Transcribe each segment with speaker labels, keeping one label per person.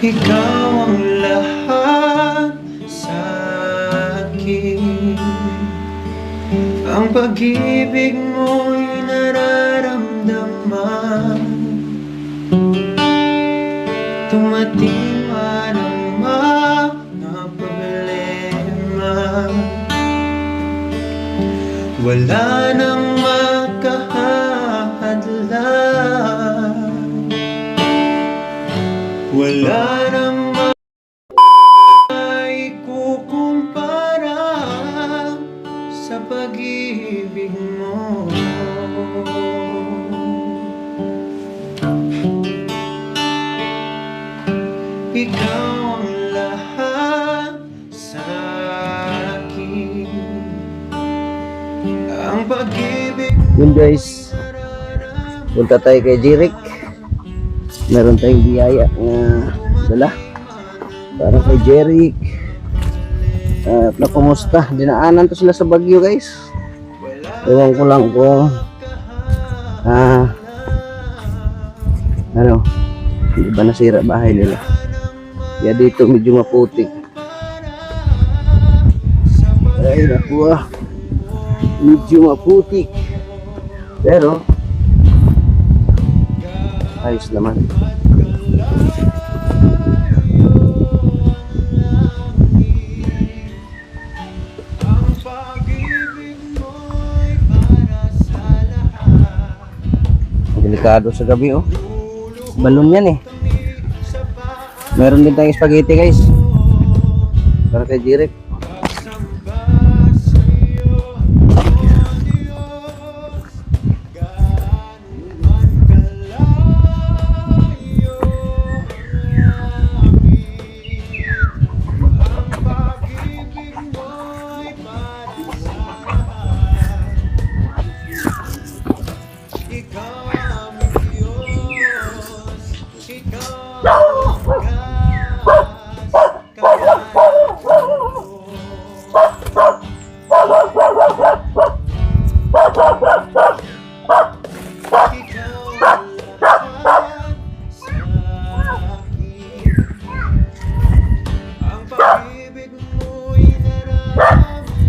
Speaker 1: Ikaw ang lahat sa akin. Ang pag-ibig mo'y nararamdaman. Tumating man ang mga problema, wala nang makahahadlan. Wala nang maikukumpara sa pag-ibig mo. Ikaw ang lahat sa akin. Ang pag-ibig
Speaker 2: Yun guys, punta tayo kay Jeric. Meron tayong biyaya na dala para kay Jeric. At na kumusta, dinaanan to sila sa Baguio guys. Ewan ko lang kung ano, hindi ba nasira bahay nila. Kaya dito medyo maputik. Ay naku medyo maputik, pero ayos naman. Delikado sa gabi oh. Balon yan eh. Meron din tayong spaghetti guys para kay Jeric.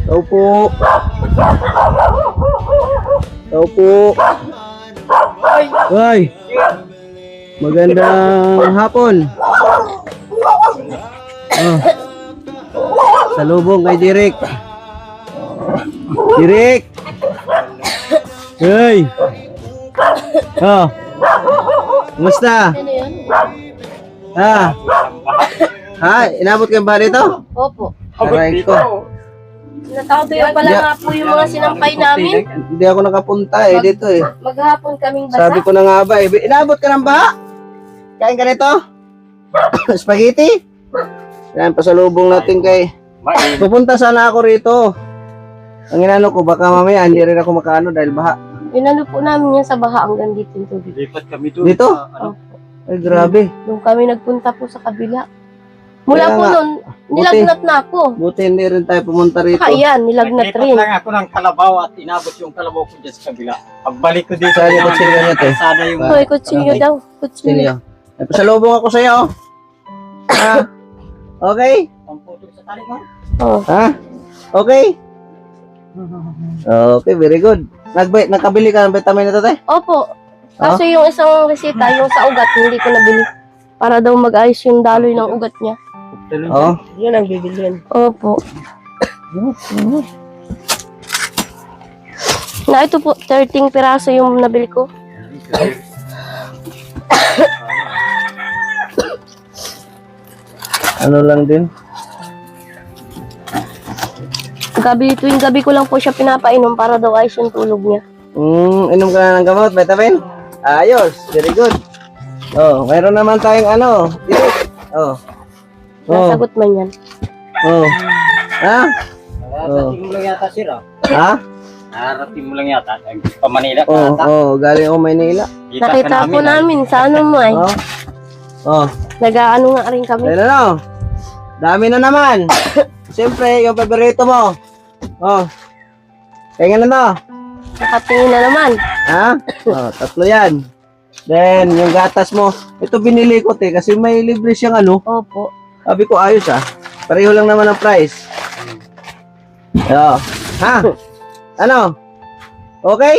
Speaker 2: Tao po. Tao po. Hoy. Magandang hapon. Oh. Salubong kay Jeric. Jeric. Hey. Oh. Kumusta? Inabot kayong ba dito?
Speaker 3: Opo.
Speaker 2: Aray ko.
Speaker 3: Natawag pala nga po yung mga sinampay namin.
Speaker 2: Hindi ako nakapunta dito eh.
Speaker 3: Maghapon kaming basa.
Speaker 2: Sabi ko na nga ba inabot ka ng baha? Kain ka nito? Spaghetti? Yan, pasalubong natin kay... Pupunta sana ako rito. Ang inano ko, baka mamaya hindi rin ako makaano dahil baha.
Speaker 3: Inano po namin yan sa baha hanggang dito yung tubig.
Speaker 4: Lipat kami doon.
Speaker 2: Dito?
Speaker 3: Opo.
Speaker 2: Ay, grabe.
Speaker 3: Doon kami nagpunta po sa kabila. Mula
Speaker 2: Kaya
Speaker 3: po
Speaker 2: nga,
Speaker 3: nun, nilagnat na ako.
Speaker 2: Buti hindi rin tayo pumunta rito.
Speaker 3: Saka yan, nilagnat
Speaker 4: Lipat
Speaker 3: rin.
Speaker 4: lang ako ng kalabaw at inabot yung kalabaw ko dyan sa kabila. Pagbalik ko dito,
Speaker 2: Saan yung kutsilyo niya, te?
Speaker 4: Sana yung...
Speaker 3: Hoy, kutsilyo daw. Kutsilyo.
Speaker 2: Silyo. Ay, pasalubong ako sa'yo. Okay?
Speaker 4: Pamputol sa tali mo.
Speaker 3: Oh.
Speaker 2: Ha? Okay? Okay, very good. Nakabili ka ng vitamin na to, te?
Speaker 3: Opo. Kaso yung isang resita, yung sa ugat, hindi ko nabili. Para daw mag-ayos yung daloy ng ugat niya.
Speaker 2: Oo.
Speaker 3: Yun ang bibilhin. Opo. Na ito po, 13 piraso yung nabili ko.
Speaker 2: Ano lang din?
Speaker 3: Tuwing gabi ko lang po siya pinapainom para daw ayos yung tulog niya.
Speaker 2: Inom ka na ng gamot, vitamin? Ayos, very good. Oh, mayroon naman tayong ano, dito. Oh.
Speaker 3: Nasagot man yan.
Speaker 2: Oh. Ha?
Speaker 4: Narating mo lang yata, sir.
Speaker 2: Ha?
Speaker 4: Narating mo lang yata. Pa Manila ka
Speaker 2: Oh,
Speaker 4: ata.
Speaker 2: oh, galing ako Maynila.
Speaker 3: Nakita po namin sa ano mo ay.
Speaker 2: Oh. Oh,
Speaker 3: Nag-aano nga rin kami.
Speaker 2: ayun na. Dami na naman. Siyempre, yung paborito mo. Oh. Kaya na to.
Speaker 3: Nakatingin na naman.
Speaker 2: Ha? Oh, tatlo yan. Then, yung gatas mo. Ito binili ko, te, kasi may libre siyang ano.
Speaker 3: Opo.
Speaker 2: Sabi ko, ayos ah. Pareho lang naman ang price. Ayo. Ha? Ano? Okay?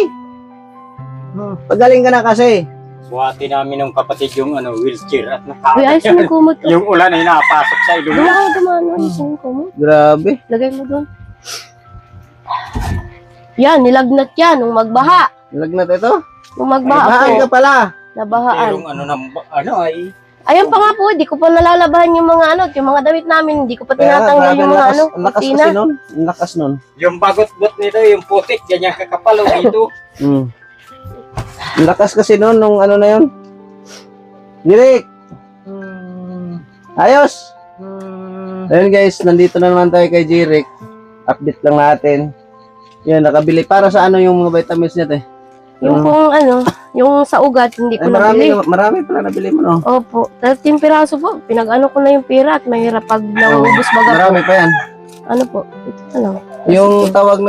Speaker 2: Pagaling ka na kasi.
Speaker 4: Buhati namin ng kapatid yung wheelchair at
Speaker 3: Uy, ayos mo kumot ko.
Speaker 4: yung ulan ay napasok sa ilong.
Speaker 3: Dumaan. Ayos mo kumot.
Speaker 2: Grabe.
Speaker 3: Lagay mo doon. Yan, nilagnat yan nung magbaha.
Speaker 2: Lagnat ito.
Speaker 3: Nung magbaha
Speaker 2: Bahaan ka
Speaker 3: po.
Speaker 2: pala.
Speaker 3: Nabahaan.
Speaker 4: Yung ay
Speaker 3: Ayun pa nga po, di ko pa nalalabahan yung mga yung mga damit namin. Hindi ko pa tinatanggal
Speaker 2: grabe,
Speaker 3: yung mga
Speaker 2: ang lakas
Speaker 3: kurtina.
Speaker 2: kasi nun. Ang lakas nun.
Speaker 4: yung bagot-bot nito, yung putik, ganyan kakapalo dito.
Speaker 2: Mm. Ang lakas kasi nun, nung ano na yun. Direk! Ayos! Ayun guys, nandito na naman tayo kay Jirek. Update lang natin. Yan, nakabili. Para sa ano yung mga vitamins niya, te?
Speaker 3: Yung pong yung sa ugat, hindi ko
Speaker 2: Ay,
Speaker 3: nabili.
Speaker 2: marami pala nabili mo, no?
Speaker 3: Opo, 13 piraso po. Pinag-ano ko na yung pira at mahirap pag naubos baga po.
Speaker 2: Marami pa yan.
Speaker 3: Ano po, ito na lang.
Speaker 2: Yung tawag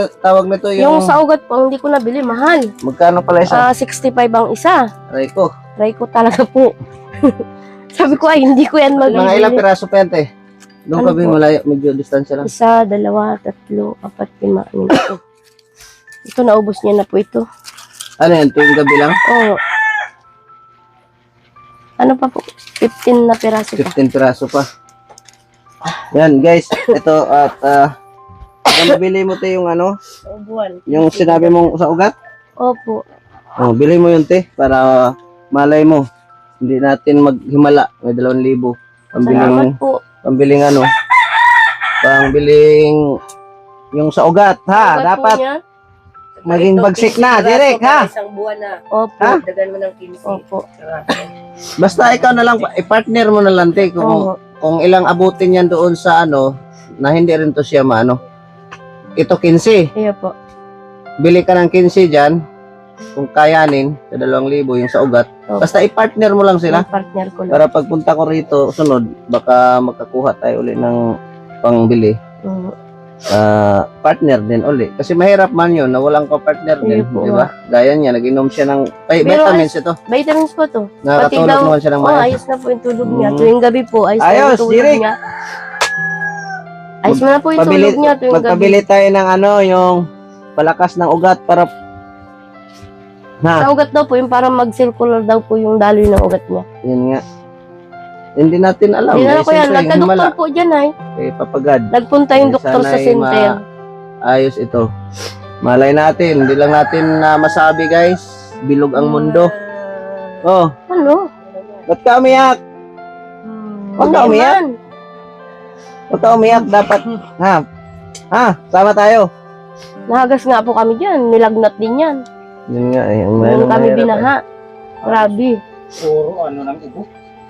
Speaker 2: nito,
Speaker 3: Yung
Speaker 2: yung...
Speaker 3: sa ugat po, hindi ko nabili, mahal.
Speaker 2: Magkano pala isa?
Speaker 3: 65 ang isa.
Speaker 2: Aray ko.
Speaker 3: Try ko talaga po. Sabi ko ay, hindi ko yan
Speaker 2: Mga ilang
Speaker 3: mabibili.
Speaker 2: piraso pa yan, te? Doon
Speaker 3: Ano
Speaker 2: kami
Speaker 3: po?
Speaker 2: malayo, medyo distansya lang.
Speaker 3: 1, 2, 3, 4, 5, 6, 7, 8. Ito, naubos niya na po ito.
Speaker 2: Ano yan, tuwing gabi lang?
Speaker 3: Oo. Ano pa po? 15 na piraso pa.
Speaker 2: 15 piraso pa. Yan, guys. Ito, at... nabili mo, te, yung ano?
Speaker 3: Buwan.
Speaker 2: Yung sinabi mong sa ugat?
Speaker 3: Opo.
Speaker 2: Oh, bili mo yun, te, para malay mo. Hindi natin maghimala. May 2,000.
Speaker 3: Salamat po.
Speaker 2: Pambiling ano? Pambiling yung sa ugat, ha?
Speaker 3: Ugat po
Speaker 2: Dapat
Speaker 3: niya?
Speaker 2: maging bagsik na, direct, ha?
Speaker 5: Isang buwan na.
Speaker 3: Opo.
Speaker 2: Ha?
Speaker 5: Dagan mo ng 15.
Speaker 3: Opo.
Speaker 2: Basta ikaw na lang, i-partner mo na lang, te,
Speaker 3: Oo.
Speaker 2: kung ilang abutin yan doon sa ano, na hindi rin to siya maano. Ito 15.
Speaker 3: Iya po.
Speaker 2: Bili ka ng 15 dyan, kung kayanin, sa 2,000 yung sa ugat.
Speaker 3: Opo.
Speaker 2: Basta i-partner mo lang sila.
Speaker 3: Yung partner ko lang.
Speaker 2: Para pagpunta ko rito, sunod, baka magkakuha tayo uli ng pangbili.
Speaker 3: Oo.
Speaker 2: Partner din uli. Kasi mahirap man yun na walang ka-partner din,
Speaker 3: Ayun po,
Speaker 2: di ba? Gaya niya, nag-inom siya ng
Speaker 3: Pero
Speaker 2: vitamins ito.
Speaker 3: Vitamins po to.
Speaker 2: Nakakatulog
Speaker 3: daw-
Speaker 2: naman siya ng
Speaker 3: Oo,
Speaker 2: maayos.
Speaker 3: ayos na po yung tulog niya.
Speaker 2: Mm.
Speaker 3: Tuwing gabi po, ayos, na
Speaker 2: Ayos,
Speaker 3: yung tulog
Speaker 2: Direk.
Speaker 3: niya. Ayos mo na po yung tulog niya tuwing gabi.
Speaker 2: Magpabili tayo ng ano, yung palakas ng ugat para
Speaker 3: Sa ugat daw po, yung parang mag-circular daw po yung daloy ng ugat niya.
Speaker 2: yun nga. Hindi natin alam.
Speaker 3: Dinala ko yan.
Speaker 2: siyempre,
Speaker 3: Nagka-doktor
Speaker 2: himala.
Speaker 3: po dyan ay.
Speaker 2: Papagad.
Speaker 3: Nagpunta yung
Speaker 2: Eh,
Speaker 3: doktor sa
Speaker 2: sana'y
Speaker 3: center.
Speaker 2: Ayos ito. Malay natin. Hindi lang natin na masabi, guys. Bilog ang mundo. Oh,
Speaker 3: Ano?
Speaker 2: ba't ka umiyak? Huwag ka
Speaker 3: Hindi
Speaker 2: umiyak.
Speaker 3: man.
Speaker 2: Huwag ka umiyak. Dapat, ha? Ha? Sama tayo.
Speaker 3: Nahagas nga po kami dyan. Nilagnat din yan.
Speaker 2: Yun nga eh. Ang
Speaker 3: Nung kami
Speaker 2: mahirap,
Speaker 3: binaha. Grabe.
Speaker 4: Puro ng ubo.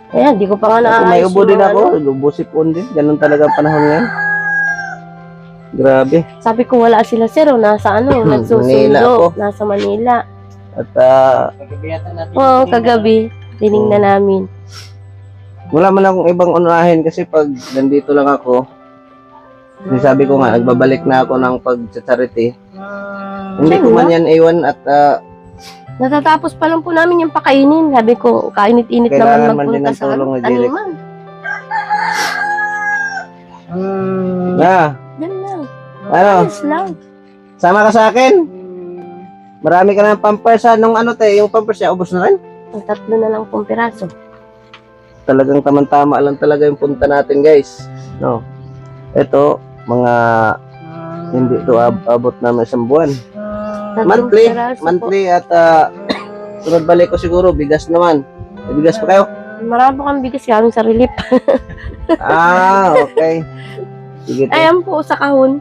Speaker 3: Ayan, di ko pa nga
Speaker 2: Kasi
Speaker 3: naayos.
Speaker 2: may ubo
Speaker 3: yung
Speaker 2: din
Speaker 3: mga
Speaker 2: ako. Ubo sipon din. Ganun talaga ang panahon ngayon. Grabe.
Speaker 3: Sabi ko wala sila sir. Nasa ano,
Speaker 2: Manila
Speaker 3: nagsusundo.
Speaker 2: ako.
Speaker 3: Nasa Manila.
Speaker 2: At
Speaker 4: Kagabiyatan natin.
Speaker 3: Oo, kagabi. Tinignan namin.
Speaker 2: wala man akong ibang unahin kasi pag nandito lang ako, sabi ko nga, nagbabalik na ako ng pag-charity. Hindi ko man yan iwan at
Speaker 3: Natatapos pa lang po namin yung pakainin. Sabi ko, kainit-init
Speaker 2: Kailangan
Speaker 3: naman
Speaker 2: man din
Speaker 3: magpunta
Speaker 2: ng
Speaker 3: sa
Speaker 2: tulong ni
Speaker 3: ano
Speaker 2: Derek.
Speaker 3: man.
Speaker 2: na,
Speaker 3: Yan lang.
Speaker 2: ano,
Speaker 3: Ayos lang.
Speaker 2: sama ka sa akin? Marami ka ng pampers ha. Nung ano te, yung pampers niya, ubos na rin.
Speaker 3: Ang 3 na lang pong piraso.
Speaker 2: Talagang tamang-tama lang talaga yung punta natin guys. No. Ito, mga hindi to abot na 1 buwan.
Speaker 3: 3
Speaker 2: Monthly,
Speaker 3: piraso po.
Speaker 2: monthly at sunod balik ko siguro, bigas naman. May bigas pa kayo?
Speaker 3: Marami po kami bigas kami sa relief.
Speaker 2: Okay. Sige te.
Speaker 3: Ayan po sa kahon.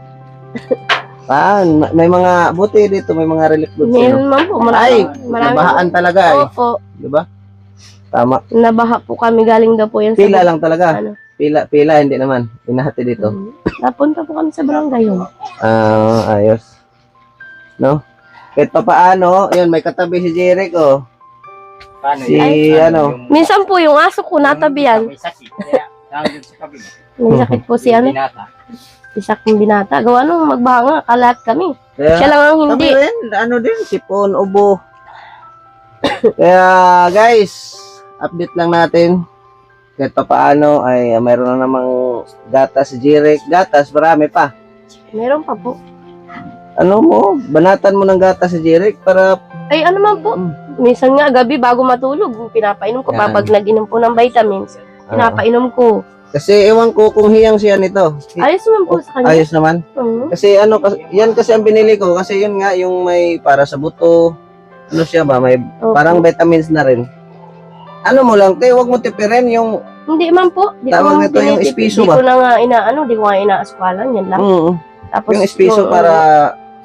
Speaker 2: May mga buti dito, may mga relief goods. Ano?
Speaker 3: Meron man po.
Speaker 2: Ay,
Speaker 3: Marami
Speaker 2: nabahaan talaga eh.
Speaker 3: Opo.
Speaker 2: Di ba? Tama.
Speaker 3: Nabaha po kami. Galing daw po yan sa...
Speaker 2: Pila lang talaga.
Speaker 3: Ano?
Speaker 2: Pila, hindi naman. Inahati dito.
Speaker 3: Napunta po kami sa barangay yun.
Speaker 2: Ayos. No? Kahit pa paano, yun, may katabi si Jeric, oh.
Speaker 4: Paano
Speaker 2: Si,
Speaker 4: yan?
Speaker 2: ano,
Speaker 3: Minsan po yung aso ko natabihan.
Speaker 4: May sakit. Kaya, nandun sa kabila.
Speaker 3: May sakit po si ano.
Speaker 4: Binata.
Speaker 3: Isa kong binata. Gawa nung magbaha nga. Kalat kami.
Speaker 2: kaya,
Speaker 3: Siya lang ang
Speaker 2: kami
Speaker 3: hindi.
Speaker 2: rin, ano din, sipon, ubo. Kaya guys, update lang natin. Kahit pa paano ay mayroon na namang gatas si Jeric. Gatas, marami pa.
Speaker 3: Meron pa po.
Speaker 2: Ano mo, banatan mo ng gatas si Jeric para
Speaker 3: Ay, ano man po. Minsan nga, gabi bago matulog, pinapainom ko.
Speaker 2: Yan.
Speaker 3: Pag nag-inom po ng vitamins, pinapainom ko.
Speaker 2: kasi ewan ko kung hiyang siya nito.
Speaker 3: Ayos naman po sa kanya.
Speaker 2: Ayos naman. Kasi ano, yan kasi ang binili ko. Kasi yun nga, yung may para sa buto. Ano siya ba, may
Speaker 3: Opo.
Speaker 2: parang vitamins na rin. Ano mo lang, te, wag mo tipirin yung
Speaker 3: Hindi man po. Di
Speaker 2: Tawag
Speaker 3: ko
Speaker 2: nito yung
Speaker 3: tinitipid.
Speaker 2: espiso
Speaker 3: Di
Speaker 2: ba?
Speaker 3: ko na nga di ko nga inaasukwalan, yan lang. Tapos,
Speaker 2: yung espiso para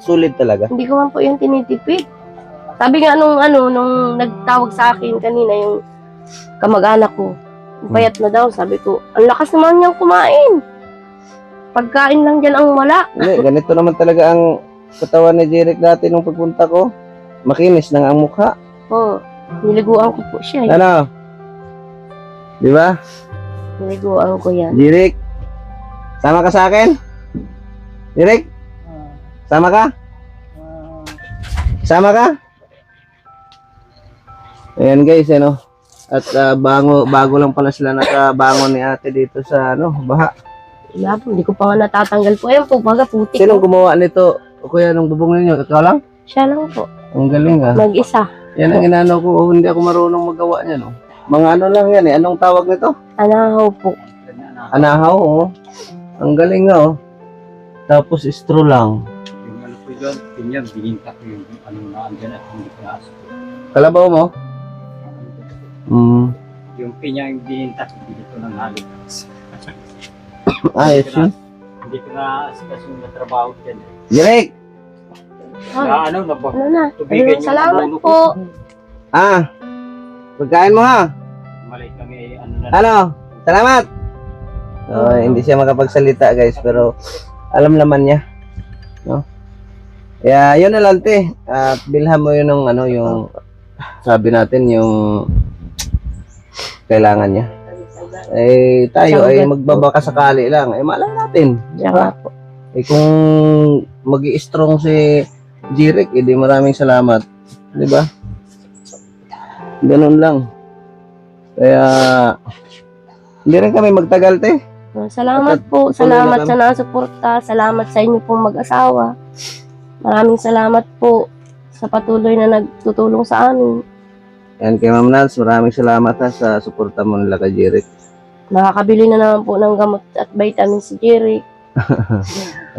Speaker 2: sulit talaga.
Speaker 3: Hindi ko man po yung tinitipid. Sabi nga nung nagtawag sa akin kanina yung kamag-anak ko, payat na daw, sabi ko, ang lakas naman niyang kumain. Pagkain lang dyan ang wala.
Speaker 2: Hindi, ganito naman talaga ang katawan ni Jeric dati nung pagpunta ko. Makinis na nga ang mukha.
Speaker 3: Oo, niliguan ko po siya. Eh.
Speaker 2: Ano? Di ba?
Speaker 3: Niliguan ko yan.
Speaker 2: Jeric, sama ka sa akin? Jeric, sama ka? Sama ka? Ayan guys, ano? At bago lang pala sila nakabangon ni ate dito sa baha.
Speaker 3: Wala po, hindi ko pa nga natatanggal po. Ayan po, baga putik.
Speaker 2: Sinong gumawa nito? O kuya, nung bubong ninyo? Ikaw lang?
Speaker 3: Siya lang po,
Speaker 2: Ang galing ah.
Speaker 3: mag-isa.
Speaker 2: Yan ang inano ko. Hindi ako marunong magawa niya, no? Mga ano lang yan eh. Anong tawag nito?
Speaker 3: Anahaw po.
Speaker 2: Anahaw, oh. Ang galing nga, oh. Tapos straw lang.
Speaker 4: Yung ano po dyan, pinyag, bininta ko yung ano na andyan at hindi ko naasok.
Speaker 2: Kalabaw mo?
Speaker 4: Yung pinyag yung bininta, hindi ko nang halik.
Speaker 2: Ayos yun.
Speaker 4: Hindi ko na-asikas yung natrabaho dyan.
Speaker 2: Jeric!
Speaker 3: Ah,
Speaker 4: Na ano,
Speaker 3: ano na?
Speaker 4: tubigan yung
Speaker 3: Salamat
Speaker 4: ulo ko.
Speaker 3: po.
Speaker 2: Pagkain mo ha?
Speaker 4: Malay kami, ano na.
Speaker 2: Ano? Salamat! Hindi siya makapagsalita guys, pero alam naman niya. No? Kaya yun na lang te. At bilhan mo yun ng yung sabi natin yung kailangan niya. Eh tayo ay magbabaka sakali lang. Eh malay natin.
Speaker 3: Tsaka po.
Speaker 2: Eh kung magi-strong si Jeric, edi maraming salamat. 'Di ba? Ganun lang. Kaya hindi rin kami magtagal te.
Speaker 3: Salamat po. Salamat sa nasuporta. Salamat sa inyo pong mag-asawa. Maraming salamat po sa patuloy na nagtutulong sa amin.
Speaker 2: Yan kay Ma'am Nals, maraming salamat sa suporta mo nila kay Jeric.
Speaker 3: Nakakabili na naman po ng gamot at vitamin si Jeric.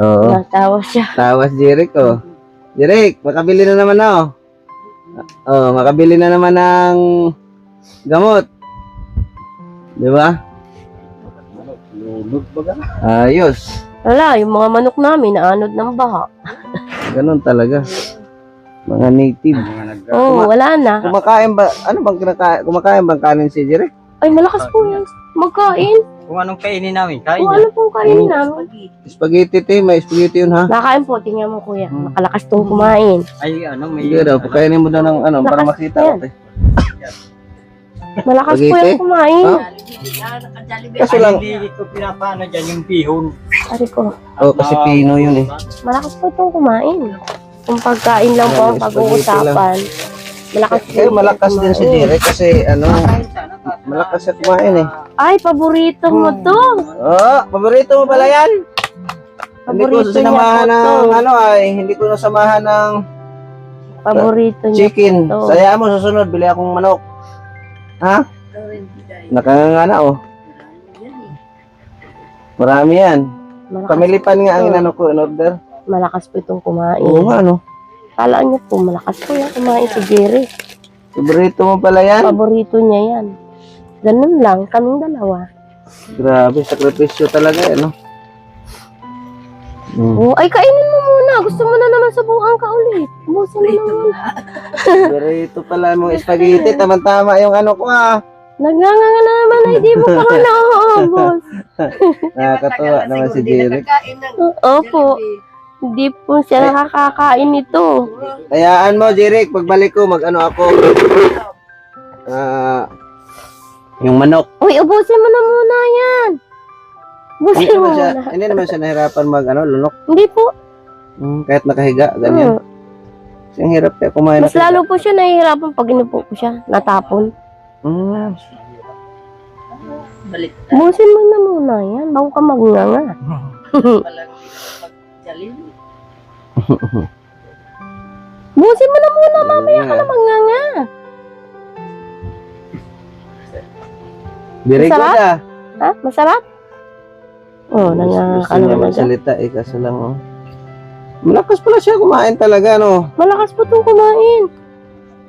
Speaker 2: Oo.
Speaker 3: Natawa siya.
Speaker 2: Tawas Jeric oh. Jeric, makabili na naman oh. Oh, makabili na naman ng gamot. 'Di ba?
Speaker 4: Lunod baga.
Speaker 2: Ayos.
Speaker 3: Wala, yung mga manok namin naanod ng baha.
Speaker 2: Ganun talaga. Mga native.
Speaker 4: Mga nag
Speaker 3: Oo, wala na.
Speaker 2: Kumakain ba? Ano bang kinakain? Kumakain bang kanin si Jeric?
Speaker 3: Ay, malakas po yan. Magkain.
Speaker 4: Kung anong kainin namin, kain
Speaker 3: Kung
Speaker 4: niya.
Speaker 3: ano pong kainin namin.
Speaker 2: Spaghetti te, may spaghetti yun ha.
Speaker 3: Nakain po, tingnan mo kuya. Makalakas tong kumain.
Speaker 4: Ay, ano, may...
Speaker 2: Sige daw, pakainin mo daw ng para
Speaker 3: Lakas
Speaker 2: makita
Speaker 3: yan.
Speaker 2: ko te.
Speaker 3: Malakas po
Speaker 2: Spaghetti?
Speaker 3: yung kumain.
Speaker 2: Ha? Kaso lang,
Speaker 4: Hindi ko pinapano dyan yung pihon.
Speaker 3: Ari ko,
Speaker 2: oh kasi Pino yun eh.
Speaker 3: malakas po itong kumain. Kung pagkain lang po ang
Speaker 2: Yan,
Speaker 3: pag-uusapan. Malakas po.
Speaker 2: Eh, malakas din si
Speaker 3: kumain.
Speaker 2: Jeric kasi malakas siya kumain eh.
Speaker 3: Ay, paborito mo to.
Speaker 2: Oh, paborito mo pala yan? Hindi ko
Speaker 3: Paborito
Speaker 2: sinamahan
Speaker 3: niya po
Speaker 2: ng
Speaker 3: to.
Speaker 2: hindi ko nasamahan ng
Speaker 3: Paborito niya
Speaker 2: chicken.
Speaker 3: po to.
Speaker 2: Sayaan mo, susunod, bili akong manok. Ha? Nakanganga oh. Marami yan.
Speaker 3: Malakas,
Speaker 2: Pamilipan nga ang inano ko in order.
Speaker 3: malakas po itong kumain.
Speaker 2: Oo nga, no?
Speaker 3: Kala niyo po, malakas po yung kumain si Jerry.
Speaker 2: Paborito mo pala yan?
Speaker 3: Paborito niya yan. Ganun lang, kaming dalawa.
Speaker 2: Grabe, sakripisyo talaga eh, no?
Speaker 3: Oh, ay, kainin mo muna. Gusto mo na naman subukan ka ulit. Busin mo na muna.
Speaker 2: Paborito pala mong spaghetti. Tama-tama yung ano ko
Speaker 3: Nagnganga na naman ay di mo pa nga nauubos.
Speaker 2: Nakakatuwa naman si Jeric.
Speaker 3: Opo. Hindi po siya nakakakain nito.
Speaker 2: Hayaan mo, Jeric, pagbalik ko, mag-ano ako. Yung manok.
Speaker 3: Uy, ubusin mo na muna yan. Ubusin mo muna.
Speaker 2: Hindi naman siya nahirapan lunok.
Speaker 3: Hindi po.
Speaker 2: Kahit nakahiga, ganyan. Ang hirap kaya kumain.
Speaker 3: Mas lalo po siya nahihirapan pag inupo ko siya, natapon.
Speaker 2: Mm.
Speaker 3: Busin mo na muna yan, bago ka magnganga. Busin mo na muna, mamaya ka na magnganga.
Speaker 2: Very good
Speaker 3: Masarap?
Speaker 2: ah.
Speaker 3: Ha? Masarap? Oh, nanganga
Speaker 2: Gusto
Speaker 3: ka
Speaker 2: niya
Speaker 3: naman agad.
Speaker 2: magsalita eh, kaso lang oh. Malakas pala siya kumain talaga, no?
Speaker 3: Malakas po itong kumain.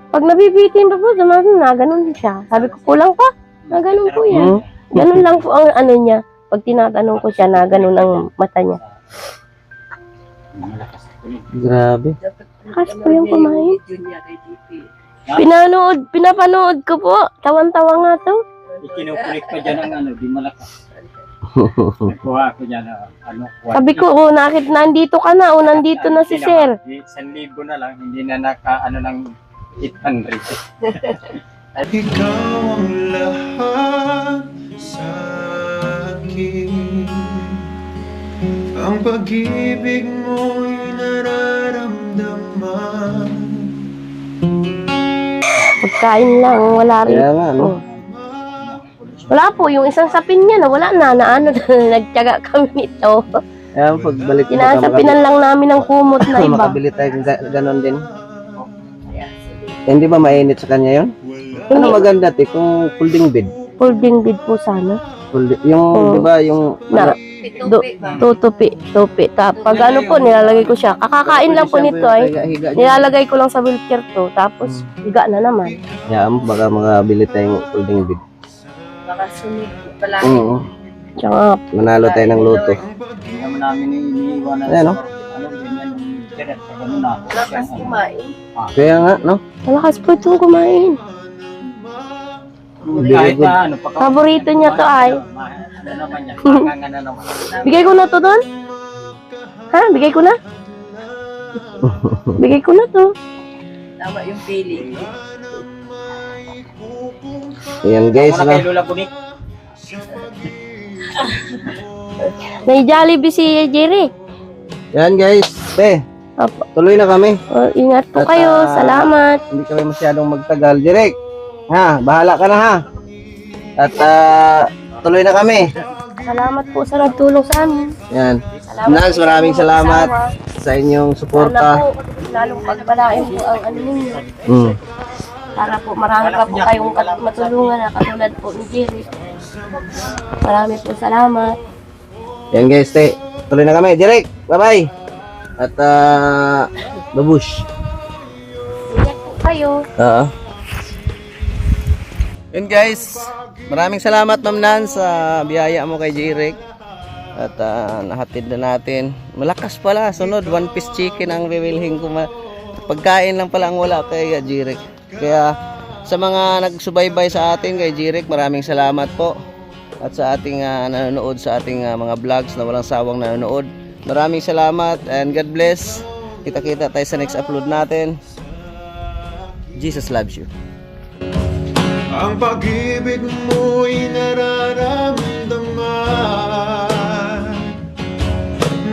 Speaker 3: Pag nabibitin pa po, na ganun siya. Sabi ko, kulang pa. Na ganun po yan.
Speaker 2: Hmm?
Speaker 3: Ganun lang po ang ano niya. Pag tinatanong ko siya na ganun ang mata niya.
Speaker 2: Grabe.
Speaker 3: Malakas po yung kumain. Pinapanood ko po. Tawan-tawa nga to.
Speaker 4: Ikinukulik pa dyan ang ano, di malakas. Nagkuha ako dyan ano.
Speaker 3: Sabi ko, oh, nakit nandito ka na. Oh, nandito na si Sir.
Speaker 4: 1,000 na lang, hindi na naka ano ng 800.
Speaker 1: Ikaw ang lahat sa akin. Ang pag-ibig mo'y nararamdaman.
Speaker 3: Pagkain lang, wala rin.
Speaker 2: Kaya nga, no?
Speaker 3: Oh. Wala po, yung isang sapin niya na wala na ano, nagtiyaga kami nito.
Speaker 2: Kaya pagbalik mo
Speaker 3: Pinasapinan lang namin ng kumot na iba.
Speaker 2: makabili tayo ganon din. Hindi ba mainit sa kanya yun? Ano
Speaker 3: Hindi,
Speaker 2: maganda te kung folding bed?
Speaker 3: folding bed po sana.
Speaker 2: Yung,
Speaker 3: Oh.
Speaker 2: di ba, yung
Speaker 3: Na, tupi. Pag ano po, nilalagay ko siya. Kakakain lang po nito ay.
Speaker 2: Higa niya.
Speaker 3: Nilalagay ko lang sa wheelchair to, tapos higa na naman.
Speaker 2: Yeah, baka makabili tayong folding bed.
Speaker 5: Nakasunod pala.
Speaker 2: Oo.
Speaker 3: Tsaka,
Speaker 2: Manalo tayo ng loto.
Speaker 4: Hindi naman namin iniiwanan
Speaker 2: Ayan, no?
Speaker 4: ano ganyan yung direct sa ganun na.
Speaker 5: Lakas kumain.
Speaker 2: Kaya nga, no?
Speaker 3: malakas po itong kumain.
Speaker 4: Kahit
Speaker 2: good.
Speaker 4: na ano,
Speaker 3: Paborito niya to ay.
Speaker 4: ano naman yan, nakanga na naman.
Speaker 3: Bigay ko na to doon? Ha? Bigay ko na? Bigay ko na to.
Speaker 5: Tama yung feeling.
Speaker 2: Ayan guys,
Speaker 4: Ako na
Speaker 2: no?
Speaker 4: kay Lola Bunik.
Speaker 3: May Jollibee si Jerry.
Speaker 2: Yan guys, te,
Speaker 3: Opo.
Speaker 2: tuloy na kami.
Speaker 3: Oh, ingat po
Speaker 2: At,
Speaker 3: kayo. Salamat.
Speaker 2: Hindi kami masyadong magtagal. Direk, ha, bahala ka na ha. At tuloy na kami.
Speaker 3: Salamat po sa nagtulong sa amin.
Speaker 2: Yan.
Speaker 3: Salamat
Speaker 2: Nans,
Speaker 3: po sa
Speaker 2: maraming
Speaker 3: inyong
Speaker 2: salamat
Speaker 3: asawa.
Speaker 2: sa inyong
Speaker 3: Sana
Speaker 2: suporta.
Speaker 3: po, lalong pagpalain po ang ano ninyo.
Speaker 2: Mm.
Speaker 3: Para po marami pa po kayong matulungan na katulad po ni Jerry. Marami po salamat.
Speaker 2: Yan guys, te, tuloy na kami. Direk, bye-bye. At babush.
Speaker 3: Ingat po kayo.
Speaker 2: Oo. Yun guys, maraming salamat Ma'am Nan sa biyaya mo kay Jirek. At nahatid na natin. Malakas pala, sunod, 1 piece chicken ang bibilhin ko. Pagkain lang pala ang wala kay Jirek. Kaya sa mga nagsubaybay sa atin kay Jirek, maraming salamat po. At sa ating nanonood sa ating mga vlogs na walang sawang nanonood. Maraming salamat and God bless. Kita-kita tayo sa next upload natin. Jesus loves you.
Speaker 1: Ang pag-ibig mo'y nararamdaman.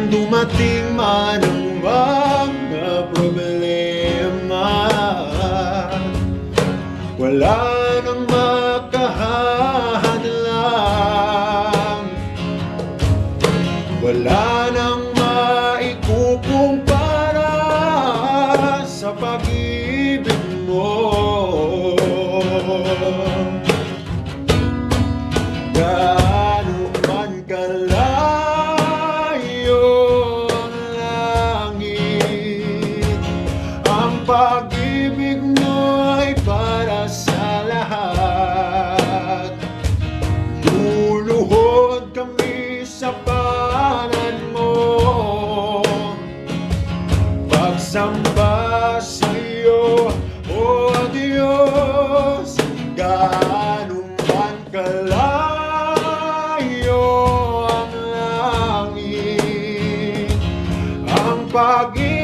Speaker 1: Dumating man ang mga problema, wala nang makahadlang, wala nang maikukumpara sa pag-ibig mo. Gaano man kalayo ang langit, ang pag-ibig mo ay para sa lahat. Luluhod kami sa panan mo, pagsamba sa iyo, O Diyos. Gaano man kalayo ang langit, ang pag-ibig